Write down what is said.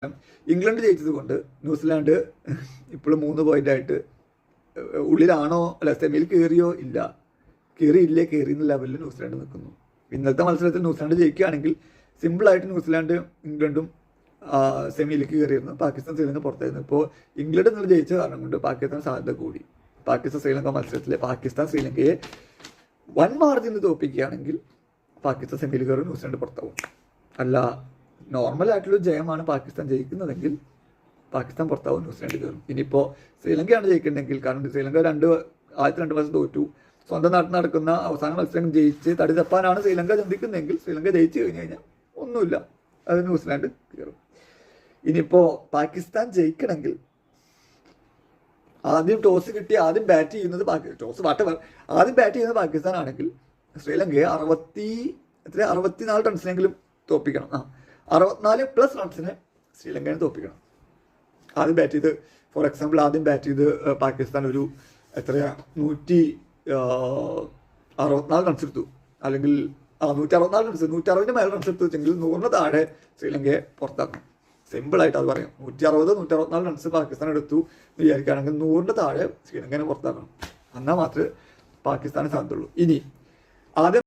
England ജയിച്ചത് കൊണ്ട് New Zealand ഇപ്പോഴും 3 പോയിന്റായിട്ട് ഉള്ളിലാണോ അല്ല സെമിയിൽ കയറിയോ ഇല്ല, കയറിയില്ലേ കയറിയെന്ന ലെവലിൽ ന്യൂസിലാൻഡ് നിൽക്കുന്നു. ഇന്നലത്തെ മത്സരത്തിൽ ന്യൂസിലാൻഡ് ജയിക്കുകയാണെങ്കിൽ സിമ്പിളായിട്ട് ന്യൂസിലാൻഡ് ഇംഗ്ലണ്ടും സെമിയിലേക്ക് കയറിയിരുന്നു. പാകിസ്ഥാൻ ശ്രീലങ്ക പുറത്തായിരുന്നു. ഇപ്പോൾ ഇംഗ്ലണ്ട് ഇന്നലെ ജയിച്ച കാരണം കൊണ്ട് പാകിസ്ഥാൻ സാധ്യത കൂടി. പാകിസ്ഥാൻ ശ്രീലങ്ക മത്സരത്തിൽ പാകിസ്ഥാൻ ശ്രീലങ്കയെ വൻ മാർജിന് തോൽപ്പിക്കുകയാണെങ്കിൽ പാകിസ്ഥാൻ സെമിയിൽ കയറി ന്യൂസിലാൻഡ് പുറത്താവും. അല്ല നോർമലായിട്ടുള്ളൊരു ജയമാണ് പാകിസ്ഥാൻ ജയിക്കുന്നതെങ്കിൽ പാകിസ്ഥാൻ പുറത്താവും, ന്യൂസിലാൻഡ് കയറും. ഇനിയിപ്പോൾ ശ്രീലങ്കയാണ് ജയിക്കുന്നുണ്ടെങ്കിൽ, കാരണം ശ്രീലങ്ക ആദ്യത്തെ 2 മത്സരം തോറ്റു, സ്വന്തം നാട്ടിൽ നടക്കുന്ന അവസാന മത്സരം ജയിച്ച് തടി തപ്പാനാണ് ശ്രീലങ്ക ചിന്തിക്കുന്നതെങ്കിൽ ശ്രീലങ്ക ജയിച്ചു കഴിഞ്ഞ് കഴിഞ്ഞാൽ ഒന്നുമില്ല, അത് ന്യൂസിലാൻഡ് കയറും. ഇനിയിപ്പോൾ പാകിസ്ഥാൻ ജയിക്കണമെങ്കിൽ ആദ്യം ടോസ് കിട്ടി ആദ്യം ബാറ്റ് ചെയ്യുന്നത് ആദ്യം ബാറ്റ് ചെയ്യുന്നത് പാകിസ്ഥാൻ ആണെങ്കിൽ ശ്രീലങ്കയെ 64 റൺസിനെങ്കിലും തോൽപ്പിക്കണം. 64+ റൺസിന് ശ്രീലങ്കയെ തോൽപ്പിക്കണം. ആദ്യം ബാറ്റ് ചെയ്ത്, ഫോർ എക്സാമ്പിൾ ആദ്യം ബാറ്റ് ചെയ്ത് പാകിസ്ഥാൻ ഒരു 164 റൺസ് എടുത്തു, അല്ലെങ്കിൽ 164 റൺസ് 160 മേലെ റൺസ് എടുത്തു വെച്ചെങ്കിൽ 100 താഴെ ശ്രീലങ്കയെ പുറത്താക്കണം. സിമ്പിളായിട്ട് അത് പറയാം. 164 റൺസ് പാകിസ്ഥാൻ എടുത്തു എന്ന് വിചാരിക്കുകയാണെങ്കിൽ 100 താഴെ ശ്രീലങ്കയെ പുറത്താക്കണം. എന്നാൽ മാത്രമേ പാകിസ്ഥാന് സാധ്യതയുള്ളൂ. ഇനി ആദ്യം